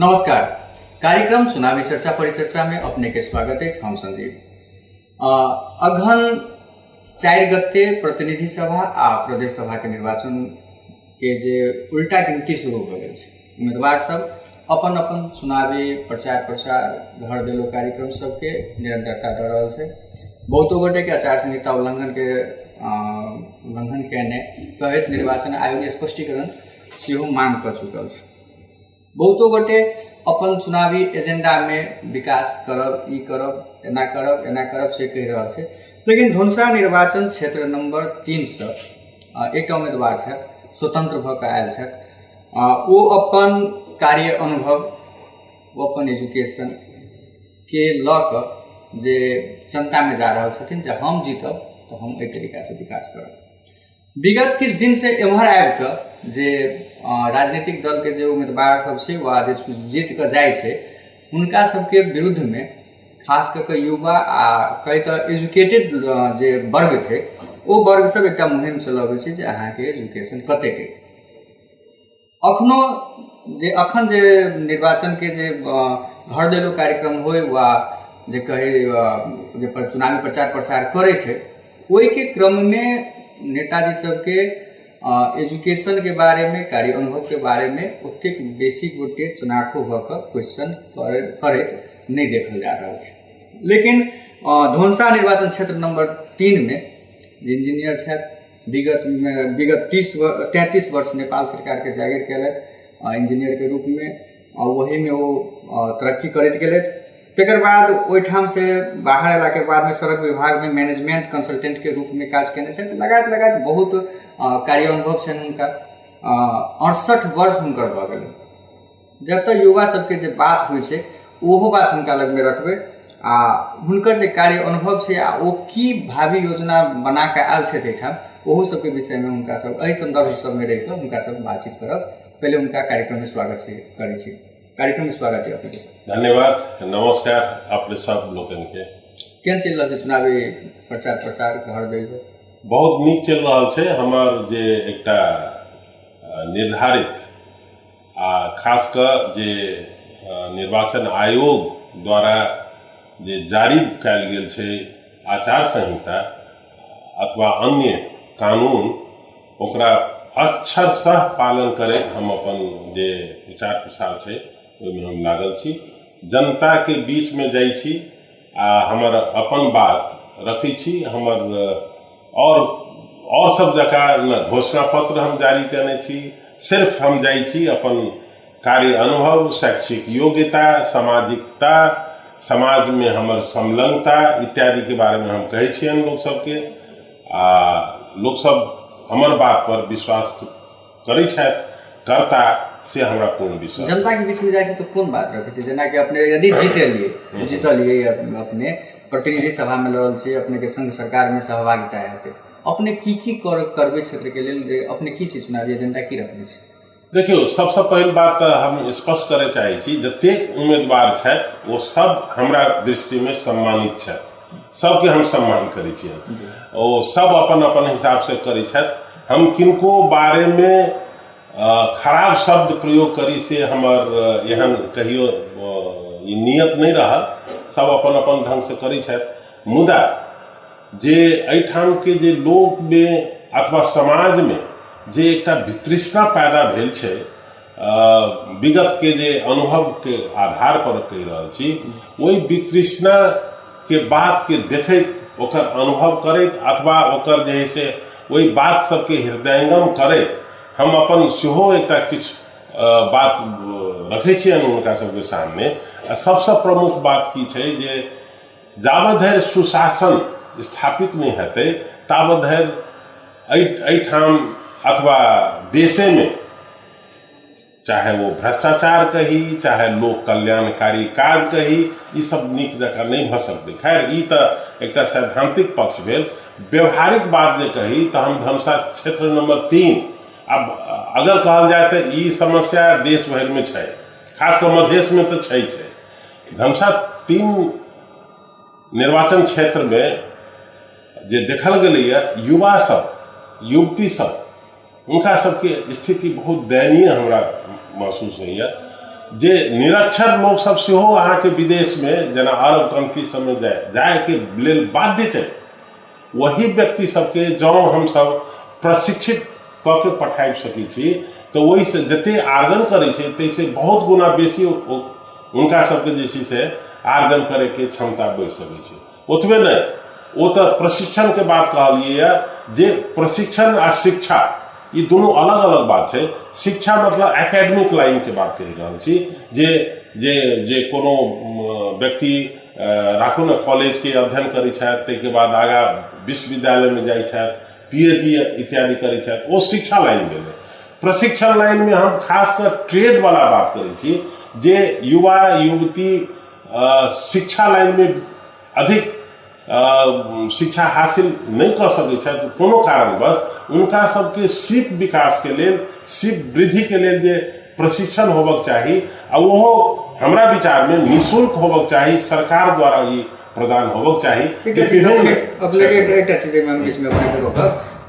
नमस्कार। कार्यक्रम चुनावी चर्चा परिचर्चा में अपने के स्वागत है। हम संजीव। अगहन 4 गते प्रतिनिधि सभा आ प्रदेश सभा के निर्वाचन के जे उल्टा गिनती शुरू हो गए। उम्मीदवार सब अपन अपन चुनावी प्रचार प्रसार घर देलो कार्यक्रम सबके निरंतरता दे रहल छै। बहुतो गोटे के आचार संहिता उल्लंघन केने कहैत निर्वाचन आयोग स्पष्टीकरण सेहो मांग कर चुकल छै। बहुतो गोटे अपन चुनावी एजेंडा में विकास करब, ई करब, एना करब से कह रहल छै। लेकिन धनुषा निर्वाचन क्षेत्र नंबर 3 से एक उम्मीदवार छथि, स्वतंत्र भऽ कऽ आयल छथि। ओ अपन कार्य अनुभव, वो अपन एजुकेशन के लऽ कऽ जे जनता में जा रहल छथिन जे हम जीतब तो हम एहि तरीका से विकास करब। विगत किछु दिन से एम्हर आबि कऽ जे राजनीतिक दल के जे उम्मीदवार सब छै वा जे जीत कऽ जाइ छै हुनका सबके विरुद्ध में खास कऽ युवा आ कई तऽ एजुकेटेड जे वर्ग छै ओ वर्ग सब एकटा मुहिम चलाबै छै जे अहाँके एजुकेशन कतेक अइ। अखन जे निर्वाचन के जे घर देलो कार्यक्रम होय वा जे कहे जे चुनावी प्रचार प्रसार करे छै ओहि के क्रम में नेताजी सबके एजुकेशन के बारे में, कार्य अनुभव के बारे में ओतेक बेसी गोटे चनाखो भऽ कऽ क्वेश्चन करैत नहीं देखल जा रहा है। लेकिन धनुषा निर्वाचन क्षेत्र नंबर 3 में इंजीनियर छथि, विगत 33 वर्ष नेपाल सरकार के जागीर केलथि इंजीनियर के रूप में, वही में वो तरक्की करैत गेलथि। तकर बाद ओहिठाम से बाहर अयला के बाद में सड़क विभाग में मैनेजमेंट कंसल्टेंट के रूप में काज केने छथि। लगातार बहुत कार्य अनुभव छनि हुनका। 68 वर्ष हुनकर भऽ गेलै। जतऽ युवा सबके जे बात होइ छै ओहो बात हुनका लग में रखबै आ हुनकर जे कार्य अनुभव छै आ ओ की भावी योजना बना के आयल छथि एहिठाम ओहो सबके विषय में हुनका सब एहि संदर्भ सब में रहि कऽ हुनका सब बातचीत करब। पहले हुनका कार्यक्रम में स्वागत करै छी। कार्यक्रम में स्वागत है अपने। धन्यवाद, नमस्कार अपने सब लोगन के। केहन चलि रहल छै चुनावी प्रचार प्रसार घर देल? बहुत नीक चल रहा छै। हमार जे एकटा निर्धारित आ खास कर जे निर्वाचन आयोग द्वारा जे जारी कयल गेल छै आचार संहिता अथवा अन्य कानून ओकरा अक्षरशः पालन करैत हम अपन जे प्रचार प्रसार छै ओहिमे हम लागल छी। जनता के बीच में जाइ छी आ हमर अपन बात रखै छी। हमर और सब जगह घोषणा पत्र हम जारी करने छी। सिर्फ हम जाइ छी अपन कार्य अनुभव, शैक्षिक योग्यता, सामाजिकता, समाज में हमर संलग्नता इत्यादि के बारे में हम कहै छियनि लोग सबके। लोग सब हमर बात पर विश्वास करै छथि, करता से हमरा पूर्ण विश्वास। जनता के बीच में जाए तो कोन बात रखे छै? जेना कि अपने यदि जीतलिए अपने प्रतिनिधि सभा में लड़ल छी, अपने के संघ सरकार में सहभागिता हेतै, अपने की करबै क्षेत्र के लेल जे अपने की छै चुनावी एजेंडा की रखने छै? देखियो, सबसे पहिल बात हम स्पष्ट करे चाहे छी जतेक उम्मीदवार छथि वो सब हमरा दृष्टि में सम्मानित छथि। सबके हम सम्मान करै छी। ओ सब अपन अपन हिसाब से करै छथि। हम किनको बारे में खराब शब्द प्रयोग करी से हमर एहन कहियो नियत नहीं रहा। सब अपन अपन ढंग से करै छथि। मुदा जे एहिठाम के जे लोक में अथवा समाज में जे एकटा वितृष्णा पैदा भेल छै, विगत के जे अनुभव के आधार पर कहि रहल छी, ओहि वितृष्णा के बात के देखैत ओकर अनुभव करैत अथवा ओकर जे है से ओहि बात सबके हृदयंगम करैत हम अपन सेहो एकटा किछु बात रखै छियनि हुनका सबके सामने। सबसे प्रमुख बात की छै जे जाबत धरि सुशासन स्थापित नहीं हेतै ताबत धरि एहिठाम अथवा देशे में चाहे वो भ्रष्टाचार कही चाहे लोक कल्याणकारी काज कही ई सब नीक जकाँ नहीं भऽ सकतै। खैर ई तऽ एकटा सैद्धांतिक पक्ष भेल। व्यवहारिक बात जे कही तो हम धनुषा क्षेत्र नंबर 3 अब अगर कहल जाए तो ई समस्या देश भर में छै, खास कर मधेश में तो छै। धनुषा 3 निर्वाचन क्षेत्र में जे देखल गेलैया युवा सब, युवती सब, उनका सबके स्थिति बहुत दयनीय हमरा महसूस होइया। जे निरक्षर लोग सब सेहो अहाँके विदेश में जेना अरब कंट्री सब में जाए के लेल बाध्य छै। वही व्यक्ति सबके जँ हमसब प्रशिक्षित कऽ के पठाबि सकै छी तऽ ओहिसँ जते आर्जन करै छै ताहिसँ बहुत गुना बेसी हुनका सबके जे छै से आर्जन करे के क्षमता बढ़ि सकै छै। ओतबे नहि, ओ तऽ प्रशिक्षण के बात कहलियै है, जे प्रशिक्षण आ शिक्षा ई दोनों अलग अलग बात छै। शिक्षा मतलब एकेडमिक लाइन के बात कहि रहल छी, जे जे जे कोनो व्यक्ति राखू ने कॉलेज के अध्ययन करै छथि, ताहिके बाद आगाँ विश्वविद्यालय में जाइ छथि, पीएचडी इत्यादि करै छथि, ओ शिक्षा लाइन भेलै। प्रशिक्षण लाइन में हम खासकर ट्रेड वाला बात करै छी, जे युवा युवती शिक्षा लाइन में अधिक शिक्षा हासिल नहीं कर सकै छथि कोनो कारणवश, उनका सबके सिर्फ विकास के लेल, सिर्फ वृद्धि के लेल जे प्रशिक्षण होबक चाही, आ वो हमरा विचार में निःशुल्क होबक चाही, सरकार द्वारा ये प्रदान होबक चाही।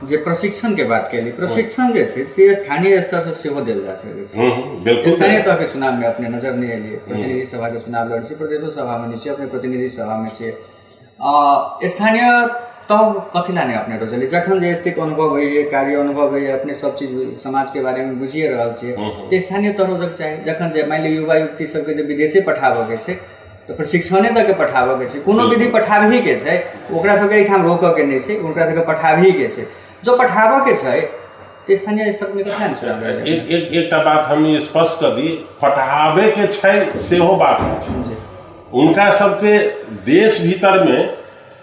जे प्रशिक्षण के बात केली, प्रशिक्षण जे छै से स्थानीय स्तर से सेहो देल जा सकै छै। स्थानीय तह के चुनाव में अपने नजर नहीं एलिए, प्रतिनिधि सभा के चुनाव लड़ै छी, प्रदेशो सभा में छी, अपने प्रतिनिधि सभा में छी, स्थानीय तह कथी ला नहीं अपने रोजली, जखन जे एतेक अनुभव होइए, कार्य अनुभव होइए, अपने सब चीज समाज के बारे में बुझिए रहल छियै, तऽ स्थानीय तह रोजक चाही। जखन जे मान ली युवा युवती सबके जे विदेशे पठाबऽ के छै तऽ प्रशिक्षणे तक के पठाबऽ के छै, कोनो विधि पठाबही के छै, ओकरा सबके एहिठाम रोकऽ के नहीं छै, ओकरा सबके पठाबही के छै। जो पठाबऽ के छै स्थानीय स्तर में कतना नहीं चुनाव। एकटा बात हम स्पष्ट कर दी, पठाबे के छै सेहो बात छै, उनका सबके देश भीतर में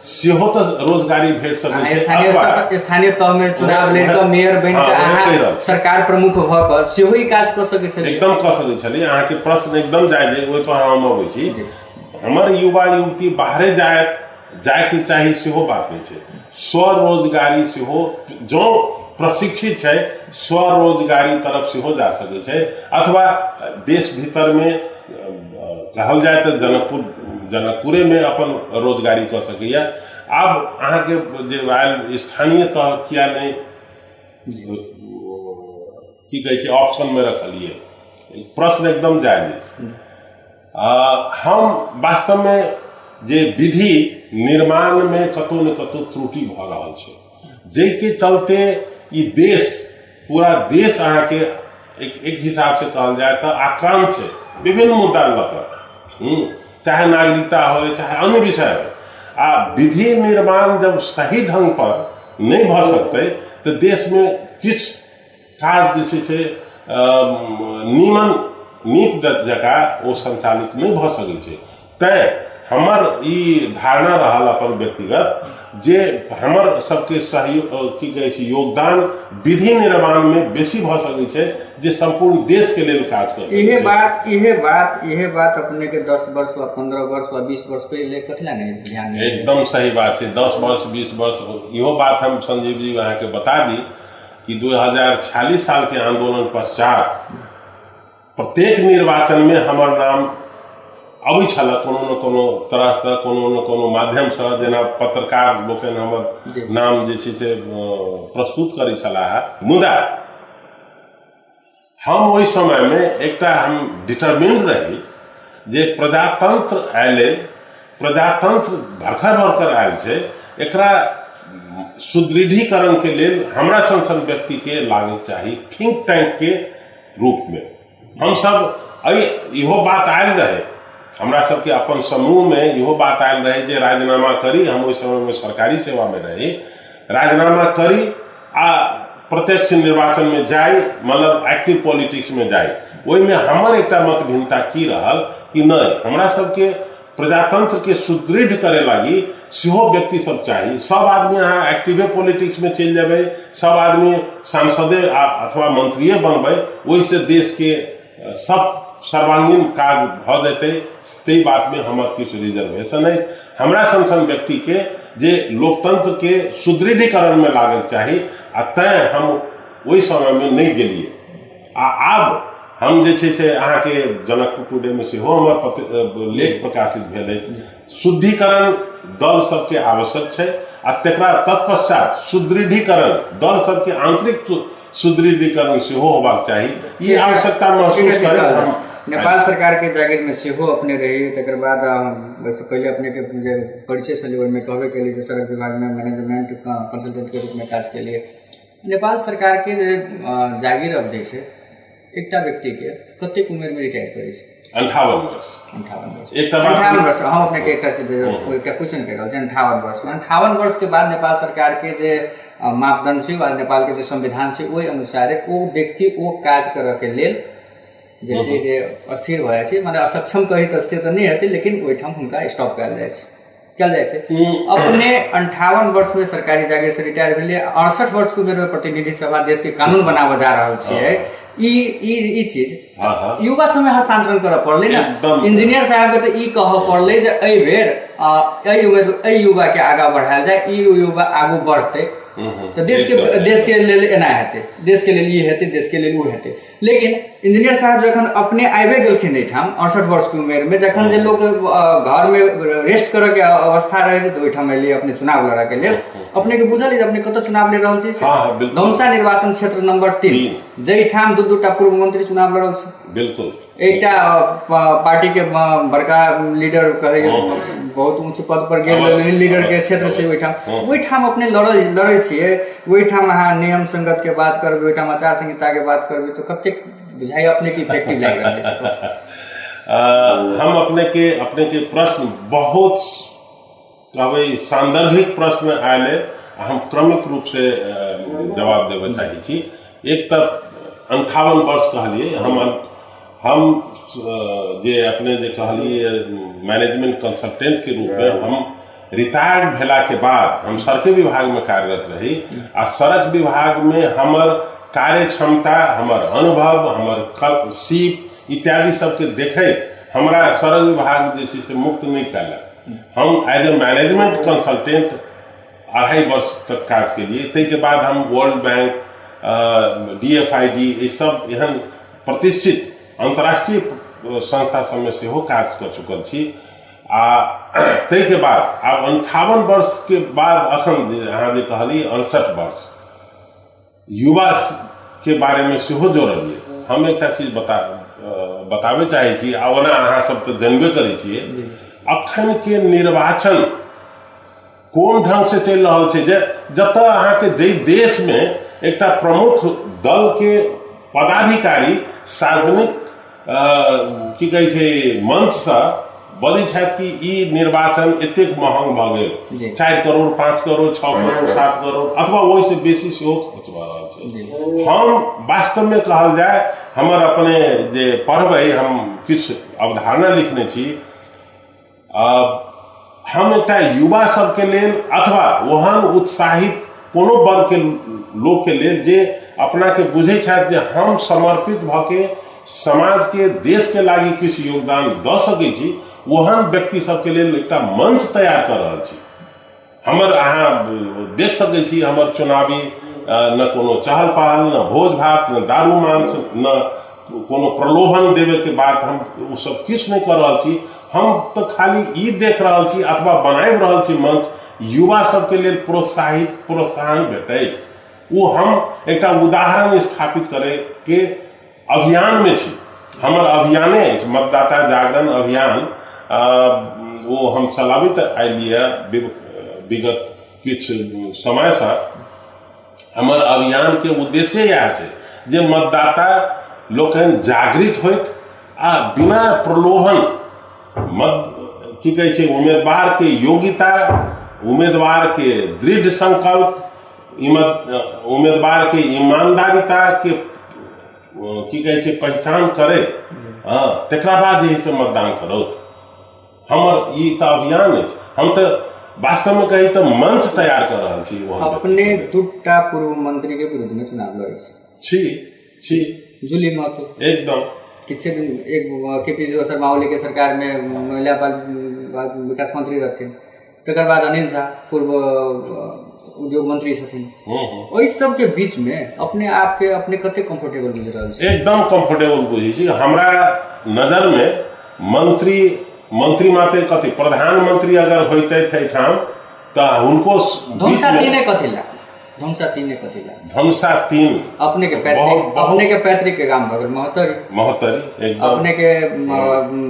सेहो तो रोजगारी भेट सकै छै। स्थानीय तह में चुनाव लड़ कऽ मेयर बनि कऽ सरकार प्रमुख भऽ कऽ सेहो ही काज कऽ सकै छै, एकदम कऽ सकै छलै। अहाँके प्रश्न एकदम जायज है, ओहि पर हम अबै छी। हमर युवा युवती बाहरे जाए के चाही सेहो बात नहीं छै, स्वरोजगारी सेहो जो प्रशिक्षित छै स्वरोजगारी तरफ सेहो जा सकै छै, अथवा देश भीतर में कहल जाए तो जनकपुरे में अपन रोजगारी कर सकैया। आब अहाँके जे स्थानीय तह किया नहीं की कहै छै ऑप्शन में रखलिए, प्रश्न एकदम जायज। हम वास्तव में जे विधि निर्माण में कतौ न कतौ त्रुटि भऽ रहल छै, जाहिके चलते ई देश, पूरा देश अहाँके एक हिसाब से कहल जाए तो आक्रांत छै विभिन्न मुद्दा लऽ कऽ, चाहे नागरिकता हो चाहे अन्य विषय हो। आ विधि निर्माण जब सही ढंग पर नहीं भऽ सकते तो देश में किछ काज जे छै से नीक जकाँ ओ संचालित नहीं भऽ सकै छै। तैं हमर ई धारणा रहल अपन व्यक्तिगत, जे हमर सबके सहयोग की कहै छै योगदान विधि निर्माण में बेसी भऽ सकै छै, जे संपूर्ण देश के लेल काज कर। इहे बात अपने के 10 वर्ष व 15 वर्ष व 20 वर्ष पहले कथला नहीं ध्यान में। एकदम सही बात छै, 10 वर्ष 20 वर्ष इहो बात हम संजीव जी अहाँ के बता दी कि 2046 साल के आंदोलन पश्चात प्रत्येक निर्वाचन में हमर नाम अबै छल, कोनो न कोनो तरह से, कोनो न कोनो माध्यम से, जेना पत्रकार लोकनि हमर नाम जे छै से प्रस्तुत करै छलाह। मुदा हम ओहि समय में एकटा हम डिटरमिन्ड रही जे प्रजातंत्र आयले, प्रजातंत्र भरखर भरखर आयल छै, एकरा सुदृढ़ीकरण के लेल हमरा सन व्यक्ति के लागे चाही थिंक टैंक के रूप में। हम सब इहो बात आयल रहे, हमरा सबके अपन समूह में इहो बात आयल रहे जे राजीनामा करी। हम ओहि समय में सरकारी सेवा में रही, राजीनामा करी आ प्रत्यक्ष निर्वाचन में जाए, मतलब एक्टिव पॉलिटिक्स में जाए। ओहि में हमर एकटा मत भिन्नता की रहल कि नहीं, हमरा सबके प्रजातंत्र के सुदृढ़ करे लागी सेहो व्यक्ति सब चाहिए। सब आदमी अहाँ एक्टिवे पॉलिटिक्स में चल जाबे, सब आदमी सांसदे अथवा मंत्रिये बनबे, ओहिसे देश के सब सर्वांगीण काज भ जेतै, ताहि बात में हमर किछु रिजर्वेशन है। हमरा सन व्यक्ति के जे लोकतंत्र के सुदृढ़ीकरण में लागल चाही, आ तैं हम ओहि समय में नहीं गेलिए। आब हम जे छै से अहाँके जनकपुर टुडे में सेहो हमर लेख प्रकाशित भेल अछि। शुद्धिकरण दल सबके आवश्यक छै, आ तकरा तत्पश्चात सुदृढ़ीकरण दल सबके आंतरिक सुदृढ़ीकरण सेहो होबाक चाही। ई आवश्यकता महसूस करैत हम नेपाल सरकार के जागीर में सेहो अपने रही, तकर बाद वैसे पहले अपने के जे परिचय छलै ओहिमे कहबे केलिए जे सड़क विभाग में मैनेजमेंट कंसल्टेंट के रूप में काज केलिए। नेपाल सरकार के जे जागीर अवधि छै एकटा व्यक्ति के कतेक उम्र में रिटायर करे छै? 58 वर्ष। 58 वर्ष। हम अपने के एकटा क्वेश्चन कर रहल छी 58 वर्ष में। 58 वर्ष के बाद नेपाल सरकार के जे मापदंड छै वा नेपाल के जे संविधान छै ओहि अनुसार ओ व्यक्ति ओ काज करऽ के लेल जैसे जे अस्थिर भए छै, माने असक्षम कही तऽ अस्थिर तऽ नहीं हेतै, लेकिन ओहिठाम हुनका स्टॉप कयल जाइ छै। अपने 58 वर्ष में सरकारी जागीर से रिटायर भेलिए, 68 वर्ष के उम्र में प्रतिनिधि सभा देश के कानून बनाबऽ जा रहल छियै। ई चीज युवा समय हस्तांतरण करऽ पड़लै ना। इंजीनियर साहब के तऽ ई कहऽ पड़लै जे एहि बेर एहि युवा के आगा बढ़ायल जाय, ई युवा आगू बढ़तै तो देश के लेल एना हेतै, देश के लेल ई हेतै, देश के लेल ओ हेतै। लेकिन इंजीनियर साहब जखन अपने आबे गेलखिन एहिठाम 68 वर्ष के उम्र में, जखन जे लोग घर में रेस्ट करऽ के अवस्था रहे छै तऽ ओहिठाम एलिए अपने चुनाव लड़ऽ के लेल। अपने के बुझल है अपने कतऽ चुनाव लड़ रहल छी? धनुषा निर्वाचन क्षेत्र नंबर 3, जहिठाम दूटा पूर्व मंत्री चुनाव लड़ल छै। बिल्कुल। एकटा पार्टी के बड़का लीडर कहे बहुत ऊंच पद पर गेल लीडर के क्षेत्र छै, ओहिठाम अपने लड़ै छियै। ओहिठाम अहाँ नियम संगत के बात करबै, ओहिठाम आचार संहिता के बात करबै तो कतेक बुझाइ अपने की इफेक्टिव लागि रहल छै? हम अपने के प्रश्न बहुत कहबै सांदर्भिक प्रश्न आयले, हम क्रमिक रूप से जवाब देबऽ चाहै छी। एक तऽ 58 वर्ष कहलिए, हम जे अपने जे कहलिए मैनेजमेंट कंसल्टेंट के रूप में हम रिटायर्ड भेला के बाद हम सड़क विभाग में कार्यरत रही। आ सड़क विभाग में हमर कार्य क्षमता, हमर अनुभव, हमर सीप इत्यादि सबके देखे हमरा सड़क विभाग जे से मुक्त नहीं कयलक। हम एज ए मैनेजमेंट कंसल्टेंट 2.5 वर्ष तक काज केलिए। ताहिके बाद हम वर्ल्ड बैंक, DFID ये सब एहन प्रतिष्ठित अंतर्राष्ट्रीय संस्था सबमें सेहो काज कर चुकल छी। आ ताहिके बाद आब 58 वर्ष के बाद अखन अहाँ जे कहली 68 वर्ष युवा के बारे में सेहो जोड़लिए। हम एकटा चीज बताबे चाहे छी, आ ओना अहाँ सब तो जानबे करे छियै अखन के निर्वाचन कोन ढंग से चल रहा है। जतऽ अहाँ के जे देश में एकटा प्रमुख दल के पदाधिकारी सार्वजनिक की कहे छै मंच से बोली छथि कि ई निर्वाचन एतेक महंग भऽ गेल, 4 करोड़ 5 करोड़ 6 करोड़ 7 करोड़ अथवा ओहि से बेसी सेहो खर्च भऽ रहल छै। हम वास्तव में कहल जाए हमर अपने जे पढ़बै हम किछु अवधारणा लिखने छी। हम एकटा युवा सबके लेल अथवा ओहन उत्साहित कोनो वर्ग के लोग के लेल जे अपना के बुझे छथि जे हम समर्पित भऽ के समाज के देश के लागी किछु योगदान दऽ सकै छी, ओहन व्यक्ति सबके लेल एकटा मंच तैयार कर रहल छी। हमर अहाँ देख सकै छी हमर चुनावी न कोनो चहल पहल, न भोज भात, न दारू मांस, न कोनो प्रलोभन देवे के बात हम वो सब किछु नहीं कर रहल छी। हम तो खाली ई देख रहल छी अथवा बनाबि रहल छी मंच युवा सबके लेल प्रोत्साहन भेटै। वो हम एकटा उदाहरण स्थापित करे के अभियान में छी। हमर अभियाने अछि मतदाता जागरण अभियान, वो हम चलाबैत आइलिए विगत किछु समय से। हमर अभियान के उद्देश्य यह है जे मतदाता लोकनि जागृत होइत आ बिना प्रलोभन की कहै छै उम्मीदवार के योग्यता, उम्मीदवार के दृढ़ संकल्प, उम्मीदवार के ईमानदारिता के की कहै छै पहचान करे, तकरा बाद जे से मतदान करो। हमर ई तऽ अभियान अछि। हम तऽ वास्तव में कही तो मंच तैयार कर रहा छी। अपने दूटा पूर्व मंत्री के विरुद्ध में चुनाव लड़े छी जुली महतो एकदम किछु दिन एक KP शर्मा ओली के सरकार में महिला बाल विकास मंत्री रहथिन, तकर बाद अनिल झा पूर्व उद्योग मंत्री छथिन। ओहि सब के बीच में अपने आप के अपने कते कंफर्टेबल बुझ रहल छी? एकदम कंफर्टेबल बुझै छी। हमरा नजर में मंत्री माते कथी प्रधानमंत्री अगर होते ठाम तऽ हुनको धनुषा तीने कथी ला धनुषा 3 कथी ला? धनुषा 3 अपने के पैतृक के गांव भगल महोत्तरी एकदम, अपने के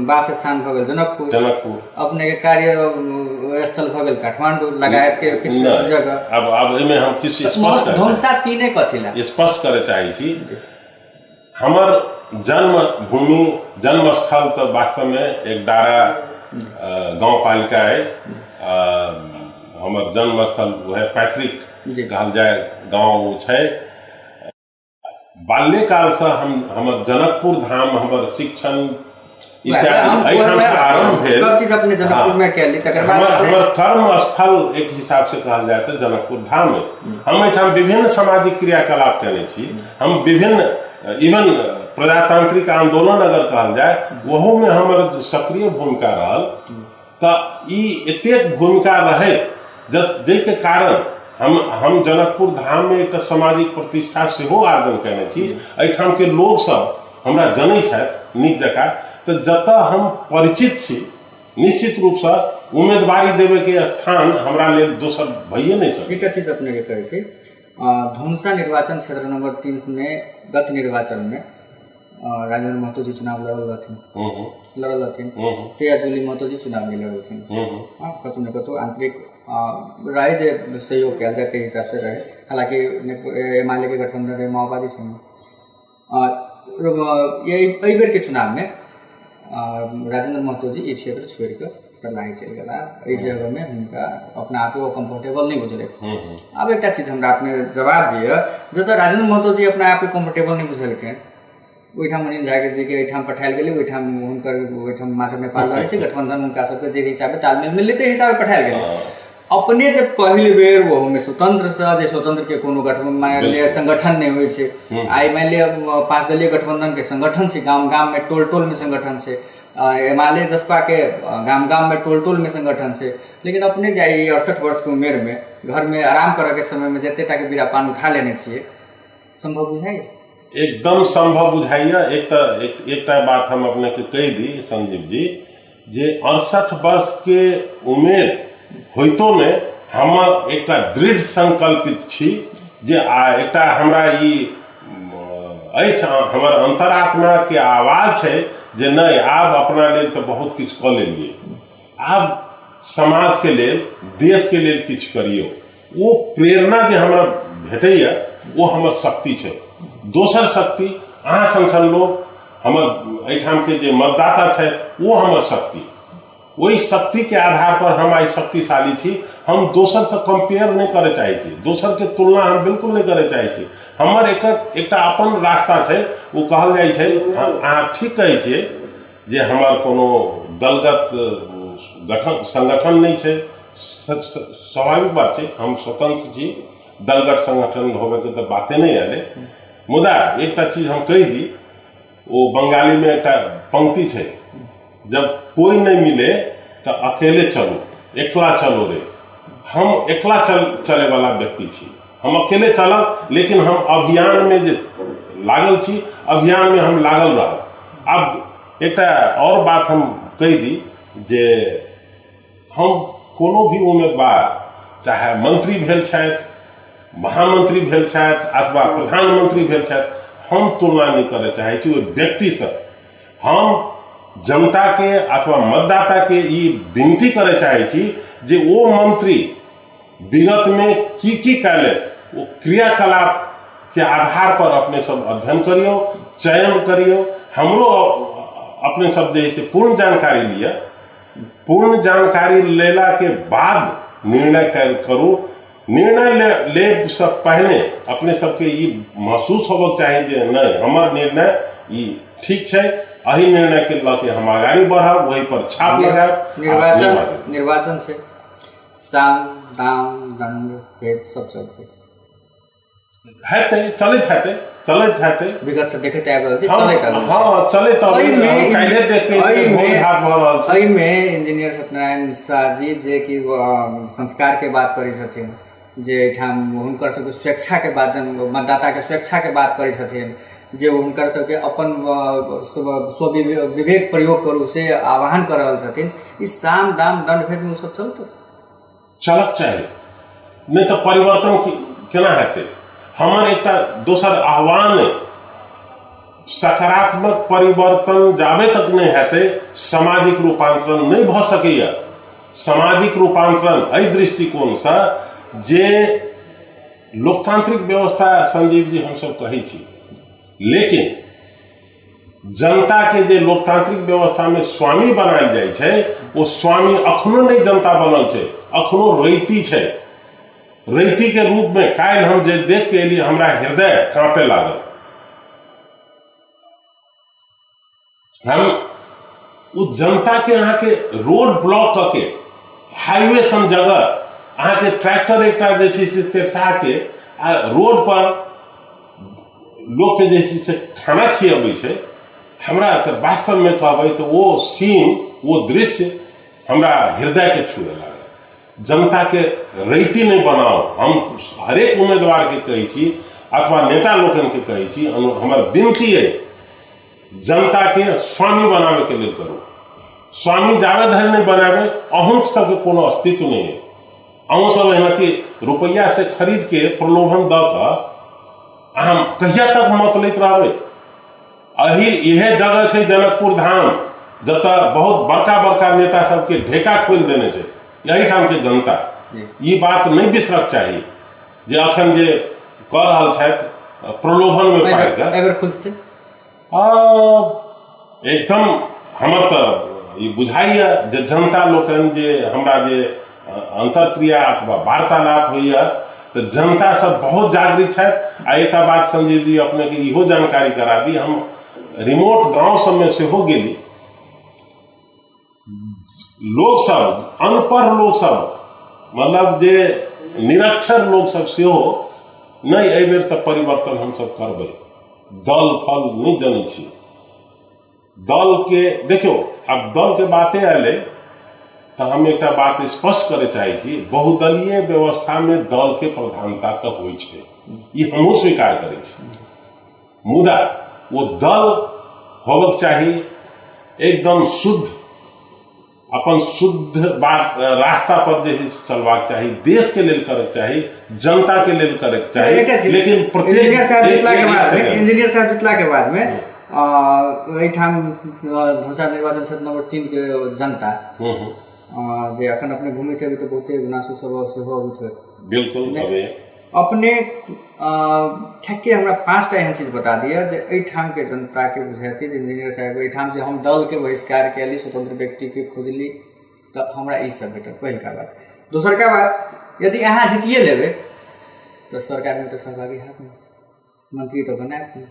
वास स्थान भगल जनकपुर, अपने के कार्य स्थल भगल काठमांडू लगायत के किसी जगह। अब इमे हम किसी स्पष्ट धनुषा 3 कथी ला स्पष्ट करे चाहे छी। हमर जन्म भूमि जन्म स्थल तो वास्तव में एक दारा गांव पालिका है। हमर जन्म स्थल वह पैतृक कहल जाए गांव छै। बाल्यकाल से हमर जनकपुर धाम हमर शिक्षण इत्यादि आरंभ भेल। सब चीज अपने जनकपुर में कैली। हमर कर्म स्थल एक हिसाब से कहल जाए तो जनकपुर धाम है। हम एठाम विभिन्न सामाजिक क्रियाकलाप केने छी। हम विभिन्न इवन प्रजातांत्रिक आंदोलन अगर कहल जाए वहू में हमर सक्रिय भूमिका रहल। तो एतेक भूमिका रहे जाहिके कारण हम जनकपुर धाम में एक सामाजिक प्रतिष्ठा सेहो आर्जन केने छी। एठाम के लोग सब हमरा जनै छथि नीक जकाँ। तो जतऽ हम परिचित छी निश्चित रूप से उम्मीदवारी देवे के स्थान हमरा लेल दोसर भइए नहीं सकै। एकटा चीज अपने के कहै छै धनुषा निर्वाचन क्षेत्र नंबर 3 में गत निर्वाचन में राजेंद्र महतो जी चुनाव लड़ल रहथिन। 13 जूली महतो जी चुनाव नहीं लड़लथिन। कतौ न कतौ आंतरिक राय जे सहयोग कयल जाए ताहि हिसाब से रहे। हालांकि एमाले के गठबंधन रहे माओवादी संग। एहि बेर के चुनाव में राजेंद्र महतो जी इस क्षेत्र छोड़ कर सरलाही चल गया। इस जगह में उनका अपना आप को कंफर्टेबल नहीं बुझले। अब एक चीज हमरा अपने जवाब दिए जतऽ राजेंद्र महतो जी अपना आप को कंफर्टेबल नहीं बुझलखिन ओहिठाम अनिल झा जी के एहिठाम पठायल गेलै। ओहिठाम हुनकर ओहिठाम मात्र नेपाल रहै छै गठबंधन हुनका सबके जे हिसाब से तालमेल मिललै ताहि हिसाब से पठायल गेलै। अपने जब पहिल बेर वो में स्वतंत्र से जे स्वतंत्र के कोनो गठबंधन संगठन नहीं होइ छै। आई मान लिअ 5 दलीय गठबंधन के संगठन छै। गाम में टोल में संगठन छै। एमाले जसपा के गाम में टोल में संगठन छै। लेकिन अपने जाई 68 वर्ष के उम्र में घर में आराम करे के समय में जते के बीरा पान उठा लेने छिए संभव बुझाइए? एकदम संभव बुझाइए। एक बात हम अपने के कह दी संजीव जी जे 68 वर्ष के उम्र होइतो में हम एक दृढ़ संकल्पित छी जे एकटा हमरा ई हमर अंतरात्मा के आवाज है जे नहीं आब अपना लेल तो बहुत किछु कऽ लेलिए। आब समाज के लेल देश के लेल किछु करियो। वो प्रेरणा जे हमरा भेटैया वो हमर शक्ति छै। दोसर शक्ति अहाँ सन लोग हमर एठाम के जे मतदाता छै वो हमर शक्ति। वही शक्ति के आधार पर हम आई शक्तिशाली छी। हम दोसर से कंपेयर नहीं करे चाहे छी। दोसर के तुलना हम बिल्कुल नहीं करे चाहे छी। हमर एकटा अपन रास्ता छै। वो कहल जाय छै अहाँ ठीक कहै छियै जे हमर कोनो दलगत संगठन नहीं छै। स्वाभाविक बात छै हम स्वतंत्र छी। दलगत संगठन होवे के तो बातें नहीं आले। मुदा एकटा चीज हम कह दी वो बंगाली में एक पंक्ति है जब कोई नहीं मिले तो अकेले चलो एकला चलो रे। हम एकला चले वाला व्यक्ति छी। हम अकेले चलब लेकिन हम अभियान में जे लागल छी अभियान में हम लागल रह। अब एक और बात हम कह दी जे हम कोनो भी उम्मीदवार चाहे मंत्री भेल छथि महामंत्री भेल छथि अथवा प्रधानमंत्री भेल छथि हम तुलना नहीं करे चाहे छी ओहि व्यक्ति से। हम जनता के अथवा मतदाता के ये विनती करे चाहे छी जे वो मंत्री विगत में की कैले वो क्रियाकलाप के आधार पर अपने सब अध्ययन करियो चयन करियो। हमरो अपने सब जे पूर्ण जानकारी लिया। पूर्ण जानकारी लेला के बाद निर्णय करू। निर्णय ले से पहले अपने सबके ये महसूस होबक चाहिए जे नहीं हमर निर्णय ये ठीक है। अही निर्णय के लके हम आगाड़ी बढ़ब वही पर छाप लगाब। निर्वाचन से साम दाम दंड भेद सब चलते चलते विगत से देखते इंजीनियर सत्यनारायण शाह जी जे कि संस्कार के बात करै छथिन जे एठाम हुनकर सबके स्वेच्छा के बात मतदाता के स्वेच्छा के बात करै छथिन जे हुनकर सबके अपन विवेक प्रयोग करू से आह्वान कर रहल छथिन। इस साम दाम दंड भेद में सब चलत चाहिए नहीं तो परिवर्तन केना हेतै? हमर एकटा दोसर आह्वान है, सकारात्मक परिवर्तन जाबे तक नहीं हेतै सामाजिक रूपांतरण नहीं भ सकैया। सामाजिक रूपांतरण एहि दृष्टिकोण से जे लोकतांत्रिक व्यवस्था संजीव जी हम सब कहै छी, लेकिन जनता के जे लोकतांत्रिक व्यवस्था में स्वामी बनायल जाइ छै, वो स्वामी अखनो नहीं जनता बनल छै, अखनो रैती छै। रैती के रूप में काल्हि हम जे देख के एलियै, हमरा हृदय कांपे लागल। हम उ जनता के अहाँ के रोड ब्लॉक करके हाईवे सन जगह अहाँ के ट्रैक्टर एकटा जे छै से तेरसा के आ रोड पर लोग के जे छै से खाना खियाबै छै, हमरा तो वास्तव में कहबै तो वो सीन, वो दृश्य हमरा हृदय के छूए लागल। जनता के रैती नहीं बनाओ। हम हरेक उम्मीदवार के कहै छी अथवा नेता लोकन के कहै छी, हमर विनती है जनता के स्वामी बनावे के लिए करू। स्वामी जावे धरि नहीं बनावे, अहूँ सबके कोनो अस्तित्व नहीं है। अहूँ सब एनाती रुपया से खरीद के प्रलोभन द के अहाँ कहिया तक मत लैत रहबै? यह जगह छै जनकपुर धाम, जतऽ बहुत बड़का बड़का नेता सबके ढेका खोल देने छै। यही ठाम के जनता ये बात नहीं बिसरक चाहिए जे अखन जे कह रहल छथि प्रलोभन में पाइ के अगर खुजते एकदम हमर तऽ ई बुझाइया जे जनता लोकन जे हमरा जे अंतरक्रिया अथवा वार्तालाप होइया तो जनता सब बहुत जागृत छथि। आ एकटा बात संजीव जी अपने के इहो जानकारी कराबी, हम रिमोट गांव सब में से हो गेली, लोग सब अनपढ़ लोग सब मतलब जे निरक्षर लोग सब से हो नहीं, एहि बेर तऽ परिवर्तन हम सब करबै। दल फल नहीं जानै छी, दल के देखियो अब दल के बातें आले तो हम एक बात स्पष्ट करे चाहे छी, बहुदलीय व्यवस्था में दल के प्रधानता तो होइ छै, ये हमहूँ स्वीकार करै छी। मुदा वो दल होबक चाहिए एकदम शुद्ध, अपन शुद्ध बात रास्ता पर जे चलबाक चाहिए, देश के लेल करक चाहिए, जनता के लेल करक चाहिए। लेकिन इंजीनियर साहब जितला के बाद में एहिठाम धनुषा निर्वाचन क्षेत्र नंबर 3 के जनता जे अखन अपने घूमे थे, अभी तो बहुते गुनासो सब सेहो अभी बिल्कुल हवे अपने ठेके हमरा 5टा एहन चीज बता दिया जे एहिठाम के जनता के बुझाती जे इंजीनियर साहब एहिठाम जे हम दल के बहिष्कार कैली, स्वतंत्र व्यक्ति के खोजली, तो हमरा ई सब भेटल। पहिलका बात। दोसरका बात, यदि अहाँ जीतिए लेबै तो सरकार में तो सहभागी हैत नहीं, मंत्री तो बनायब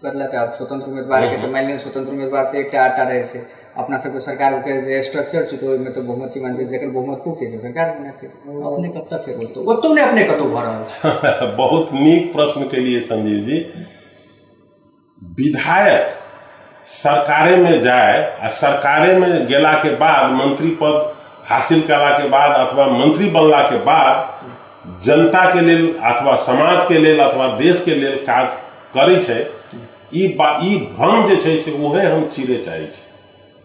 बदला तो स्वतंत्र उम्मीदवार के तो मान लिअ स्वतंत्र उम्मीदवार तो एकटा आटा रहे से अपना सबके सरकार के जे स्ट्रक्चर छै तो ओहिमे तो बहुमती मान जेकर बहुमत टूटे छै सरकार बनाते अपने कब तक फेर होतो ओतो ने अपने कतो भ रहल छै। बहुत नीक प्रश्न के लिए संजीव जी। विधायक सरकारे में जाए आ सरकारे में गेला के बाद मंत्री पद हासिल कला के बाद अथवा मंत्री बनला के बाद जनता के लेल अथवा समाज के लेल अथवा देश के लेल काज करै छै, ई भ्रम जे छै से उहे हम चीरे चाहै छी।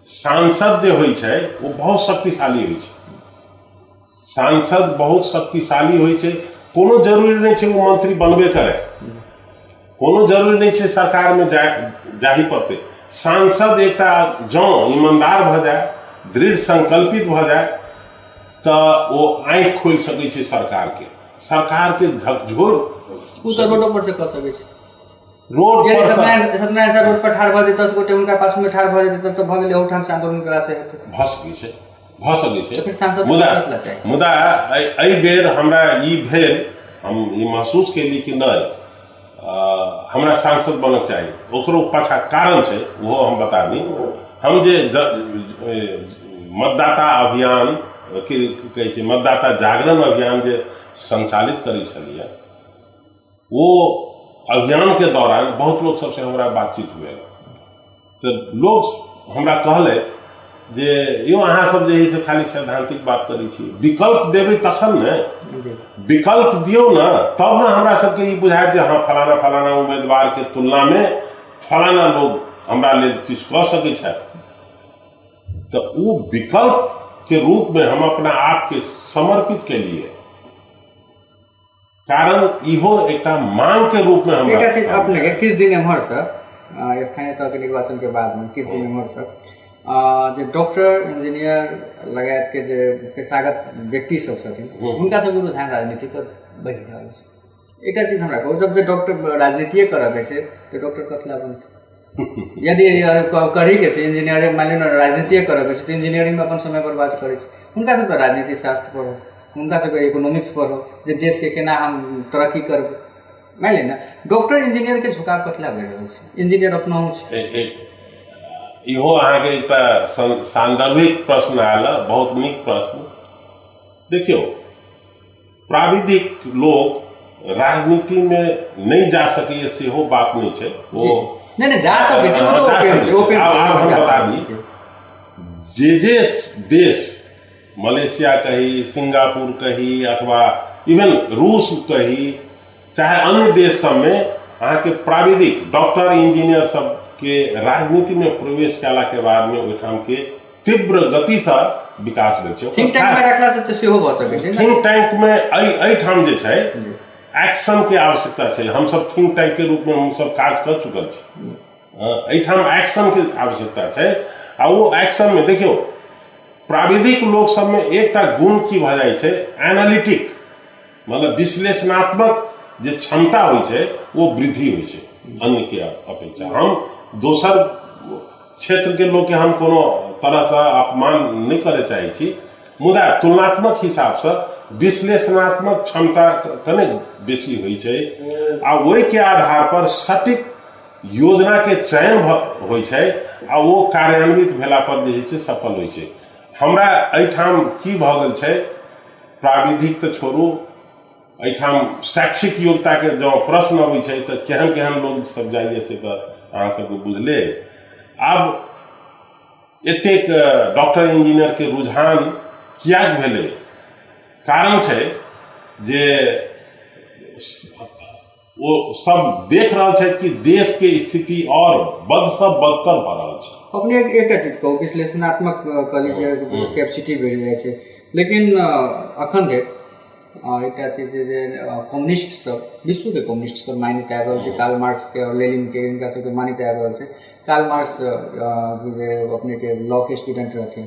सांसद जे होइ छै वो बहुत शक्तिशाली होइ छै, सांसद बहुत शक्तिशाली होइ छै, कोनो जरूरी नहीं छै वो मंत्री बनबे करे, कोनो जरूरी नहीं छै सरकार में जाही पड़ते। सांसद एकटा जँ ईमानदार भ जाए, दृढ़ संकल्पित भ जाए तो वो आँखि खोल सकै छै सरकार के झकझोर रोडो पर से कह सकै छै। रोड पर सत्यनारायण सर रोड पर ठाड़ भ जेतै, 10 गोटे हुनका पास में ठाड़ भ जेतै तो भ गेलै ओठाम से आंदोलन करा से हेतै, भ सकै छै। मुदा एहि बेर हमरा ई भेल, हम ई महसूस केली कि नहीं हमरा सांसद बनक चाही। ओकरो पाछा कारण छै, वो हम बता दी। हम जे मतदाता अभियान कहै छै मतदाता जागरण अभियान जे संचालित करै छलियै, वो अभियान के दौरान बहुत लोग सबसे हमारा बातचीत हुए तो लोग हमरा कहले जे यो अहाँ सब जे है से खाली सैद्धांतिक बात करै छी, विकल्प देबै तखन ने, विकल्प दियौ ना, तब ना हमरा सबके ई बुझायत जे हाँ फलाना फलाना उम्मीदवार के तुलना में फलाना लोग हमरा लेल किछु कह सकै छथि। तो वो विकल्प के रूप में हम अपना आप के समर्पित के लिए कारण इहो एकटा मांग के रूप में एकटा चीज अपने के किस दिन एम्हर से स्थानीय तह के निर्वाचन के बाद में किस दिन एम्हर से जे डॉक्टर इंजीनियर लगायत के जे पेशागत व्यक्ति सब छथिन हुनका सबके रुझान राजनीति पर बढ़ि रहल छै। एकटा चीज हमरा कहू, जब जे डॉक्टर राजनीतिये करऽ के छै तो डॉक्टर कथला बनतै? यदि करी के छै इंजीनियरिंग, मान लिअ राजनीतिये करऽ के छै तो इंजीनियरिंग में अपन समय बर्बाद करै छै। हुनका सबके राजनीति शास्त्र पढ़ो, हुनका सबके इकोनॉमिक्स पढ़ो, जे देश के केना हम तरक्की करबै। मान लिअ डॉक्टर इंजीनियर के झुकाव कथला भऽ रहल छै? इंजीनियर अपना छै। इहो अहाँके एकटा सांदर्भिक प्रश्न आयल, बहुत नीक प्रश्न। देखियो, प्राविधिक लोग राजनीति में नहीं जा सके सेहो बात नहीं छै। वो नहीं जा सके छै, आब हम बता दी, जे देश मलेशिया कही, सिंगापुर कही, अथवा इवन रूस कही, चाहे अन्य देश सब में अहाँ के प्राविधिक डॉक्टर इंजीनियर सब के राजनीति में प्रवेश कला के बाद में ओहिठाम के तीव्र गति से विकास भेल छै। थिंक टैंक में रखला से तो सेहो भ सकै छै। थिंक टैंक में एहिठाम जे छै एक्शन के आवश्यकता छै। हम सब थिंक टैंक के रूप में हम सब काज कर चुकल छी। एहिठाम एक्शन के आवश्यकता छै। आ वो एक्शन में देखियो, प्राविधिक लोग सब में एकटा गुण की भ जाय छै, एनालिटिक, मतलब विश्लेषणात्मक जे क्षमता होइ छै वो वृद्धि होइ छै अन्य के अपेक्षा। हम दोसर क्षेत्र के लोग के हम कोनो तरह से अपमान नहीं करे चाहे छी, मुदा तुलनात्मक हिसाब से विश्लेषणात्मक क्षमता कने बेसी होइ छै। आ ओहि के आधार पर सटीक योजना के चयन होइ छै आ वो कार्यान्वित भेला पर जे छै सफल होइ छै। हमरा एहिठाम की भ गेल छै, प्राविधिक तो छोड़ू, एहिठाम शैक्षिक योग्यता के जो प्रश्न अबै छै तो केहन केहन लोग सब जाइए से तो अहाँ सबके बुझले। आब एतेक डॉक्टर इंजीनियर के रुझान किया भेले? कारण छै जे वो सब देख रहा है कि देश के स्थिति और बद सब बदतर भ रहा है। अपने एकटा चीज कहू, विश्लेषणात्मक कैपेसिटी बढ़ि जाइ छै, लेकिन अखन धरि एकटा चीज जे कम्युनिस्ट सब, विश्व के कम्युनिस्ट सब मानित आबि रहल छै, कार्ल मार्क्स के और लेनिन के, इनका सबके मानित आबि रहल छै। कार्ल मार्क्स जे अपने के लॉ के स्टूडेंट रहथिन,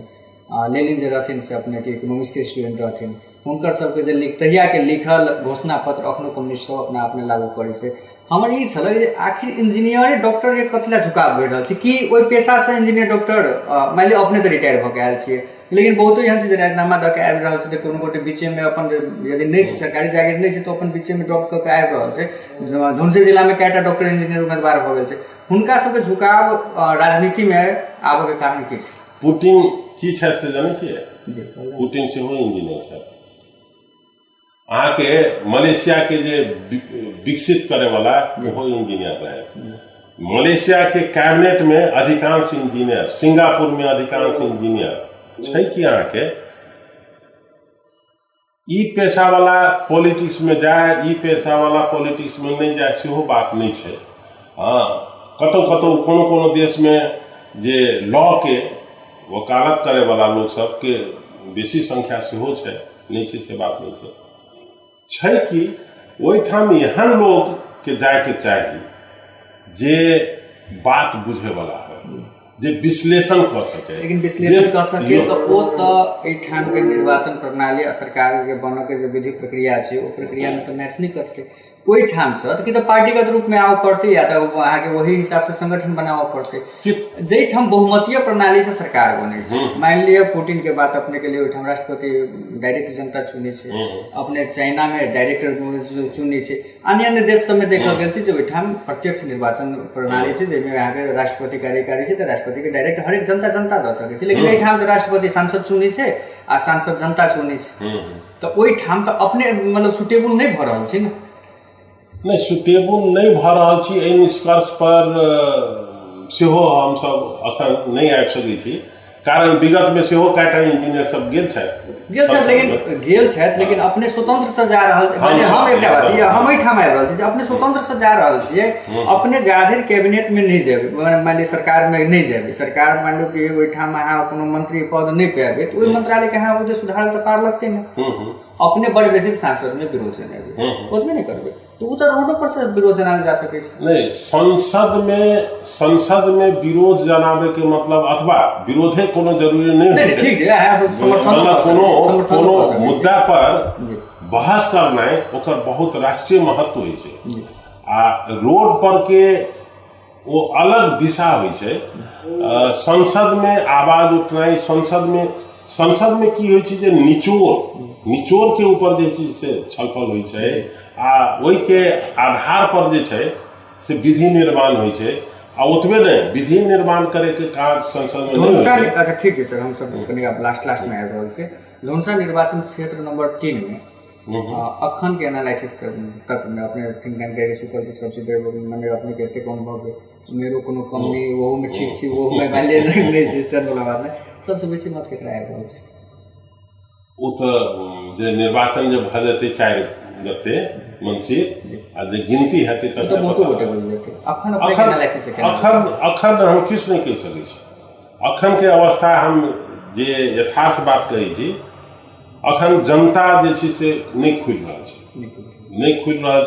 लेनिन जे रहथिन से अपने के इकोनॉमिक्स के स्टूडेंट रहथिन। हुनकर सबके जे तहिया के लिखल घोषणा पत्र अखनो कम्युनिस्ट सब अपना आपने लागू करै छै। हमर ई छल जे आखिर इंजीनियर डॉक्टर के कथला झुकाव बढ़ि रहल छै कि ओहि पेशा से इंजीनियर डॉक्टर, मान लिअ अपने तो रिटायर भऽ के आयल छियै, लेकिन बहुतो एहन छै जे राजीनामा दऽ के आबि रहल छै, कोनो गोटे बीचे में अपन यदि नहि छै सरकारी जागीर नहि छै तो अपन बीचे में ड्रॉप कऽ के आबि रहल छै। धुनसे जिला में कएटा डॉक्टर इंजीनियर उम्मीदवार भऽ गेल छै। हुनका सबके झुकाव राजनीति में आबऽ के कारण की छै? पुतिन की छथि से जानै छियै? पुतिन सेहो इंजीनियर छथि। अहाँ के मलेशिया के जे विकसित करे वाला वो इंजीनियर रहे। मलेशिया के कैबिनेट में अधिकांश इंजीनियर, सिंगापुर में अधिकांश इंजीनियर छै कि अहाँ के ई पेशा वाला पॉलिटिक्स में जाए, ई पेशा वाला पॉलिटिक्स में नहीं जाए सेहो बात नहीं छै। हाँ, कतौ कतौ कोनो कोनो देश में जे लॉ के वकालत करे वाला लोग सब के बेसी संख्या सेहो छै, नहीं छै से बात नहीं छै। छै कि ओहिठाम एहन लोग के जाए के चाही जे बात बुझे वाला है, जे विश्लेषण कर सके। लेकिन विश्लेषण कर सके तो वो तो एठाम के निर्वाचन प्रणाली आ सरकार के बनऽ के जे विधि प्रक्रिया छै ओ प्रक्रिया में तो मैच नहीं करते। ओहि ठाम से कि तो पार्टीगत रूप में आबऽ पड़ते या तो अहाँ के वही हिसाब से संगठन बनाबऽ पड़ते। जे ठाम बहुमतीय प्रणाली से सरकार बने छै, मान लिअ पुतिन के बात अपने के लिए ओहिठाम राष्ट्रपति डायरेक्ट जनता चुने छै, अपने चाइना में डायरेक्टर चुने छै, अन्य देश सब में देखल गेल छै जे ओहिठाम प्रत्यक्ष निर्वाचन प्रणाली छै जाहिमे अहाँ के राष्ट्रपति कार्यकारी छै तो राष्ट्रपति के डायरेक्ट हरेक जनता दऽ सकै छै। लेकिन एहिठाम राष्ट्रपति सांसद चुने छै आ सांसद जनता चुने छै, तो ओहिठाम तो अपने मतलब सुटेबल नहीं भऽ रहल छै ने। नहीं सुटेबल नहीं भऽ रहल छी, एहि निष्कर्ष पर सेहो हम सब अखन नहीं आबि सकै छी, कारण विगत में सेहो कएटा इंजीनियर सब गेल छथि, लेकिन अपने स्वतंत्र से जा रहल छै। हम एकटा बात हम एहिठाम आबि रहल छी, अपने स्वतंत्र से जा रहल छियै, अपने जाधरि कैबिनेट में नहीं जेबै, मान लिअ सरकार में नहीं जेबै, सरकार मान लो कि ओहिठाम अहाँ कोनो मंत्री पद नहीं पेबै तो ओहि मंत्रालय के अहाँ ओते सुधार तऽ पार लगतै ने। अपने बड़ बेसी सांसद में विरोध जनाबे ओतबे नहीं करबे तो उ त रोडो पर से विरोध जनाबे जा सकै छै। नहीं, संसद में विरोध जनाबे के मतलब अथवा विरोधे कोनो जरूरी नहीं नहीं ठीक है मतलब कोनो मुद्दा पर बहस करना ओकर बहुत राष्ट्रीय महत्व होइ छै आ रोड पर के वो अलग दिशा होइ छै। संसद में आवाज उठनाइ, संसद में की होइ छै जे निचोड़ के ऊपर जे चीज से छलफल होइ छै आ ओहि के आधार पर जे छै से विधि निर्माण होइ छै आ ओतबे नहीं विधि निर्माण करे के काज संसद में नहीं होइ छै। अच्छा ठीक है सर, हम सब कनी अब लास्ट में आबि रहल छै। धनुषा निर्वाचन क्षेत्र नंबर 3 में अखन के एनालिसिस तक में अपने थिंक टैंक के सुपर जी सबसे माने अपने कहते कौन भाव मेरो कोनो कंपनी वो में ठीक छी वो में गाले नहीं सिस्टम वाला बात है सबसे बेसी मत केकरा आबि रहल छै। ओ तो जे निर्वाचन जब भ जेतै 4 गते मनसी आ जे गिनती हेतै तब तो बहुत गोटे बोल जेतै अखन अपने एनालिसिस के अखन हम किछु नहीं कहि सकै छी। अखन के अवस्था हम जे यथार्थ बात कहै छी अखन जनता जे छै से नहीं खुल रहल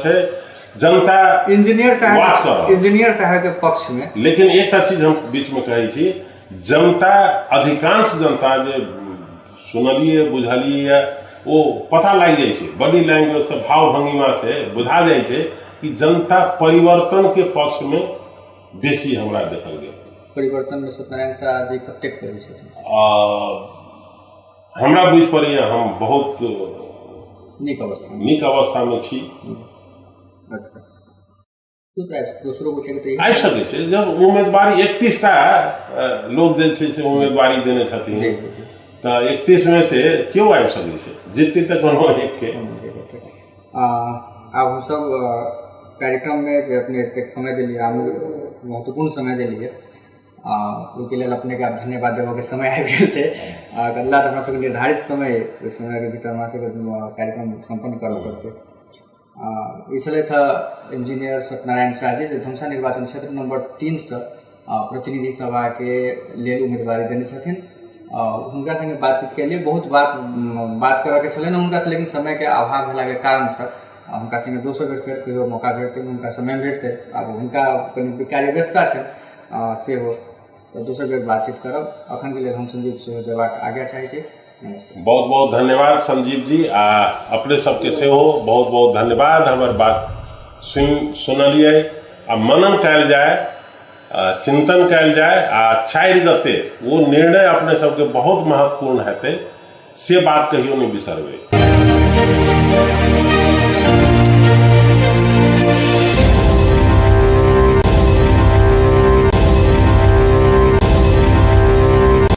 छै जनता इंजीनियर साहब के पक्ष में। लेकिन एक चीज हम बीच में कहै छी जनता अधिकांश जनता जे सुनलिए बुझलिए वो पता लग जाए छै बॉडी लैंग्वेज से भाव भंगिमा से बुझा जाए छै कि जनता परिवर्तन के पक्ष में बेसी हमरा देखल गेल। परिवर्तन में सत्यनारायण शाह जी कतेक करै छै हमरा बुझ पड़ैया हम बहुत नीक अवस्था में छी। अच्छा तो दूसरों को आबि सकै छै जब उम्मीदवारी 31टा लोग जे छै से उम्मीदवारी देने छथिन तो 31 में से क्यों आबि सकै छै जितने तक कोनो एक के। अब हम सब कार्यक्रम में जो अपने एक समय दिलिए महत्वपूर्ण समय दिलिए ओहिके लेल अपने के धन्यवाद देबऽ के समय आबि गेल छै। अगला हमरा सबके निर्धारित समय ओहि समय के भीतर हमरा सबके कार्यक्रम संपन्न करऽ पड़तै। ई छलै था इंजीनियर सत्यनारायण शाह जी धनुषा निर्वाचन क्षेत्र नंबर 3 से प्रतिनिधि सभा के लेल उम्मीदवारी देने छथिन। हुनका संगे बातचीत के लिए बहुत बात करऽ के छलनि हुनका से, लेकिन समय के अभाव भेला के कारण से हुनका संगे दोसर बेर फेर कहियो मौका भेटतै हुनका समय भेटतै। अब हुनका कनि कार्य व्यस्तता छै से हो तो दोसर बेर बातचीत करब। अखन के लिए हम संजीव सेहो जवाब आगे चाहे छी। नमस्कार, बहुत बहुत धन्यवाद संजीव जी आ अपने सबके सेहो बहुत बहुत धन्यवाद। हमार बात सुनलिए आ मनन कयल जाए चिंतन कयल जाए आ 4 गते वो निर्णय अपने सबके बहुत महत्वपूर्ण हेतै से बात कहियो नहीं बिसरबै।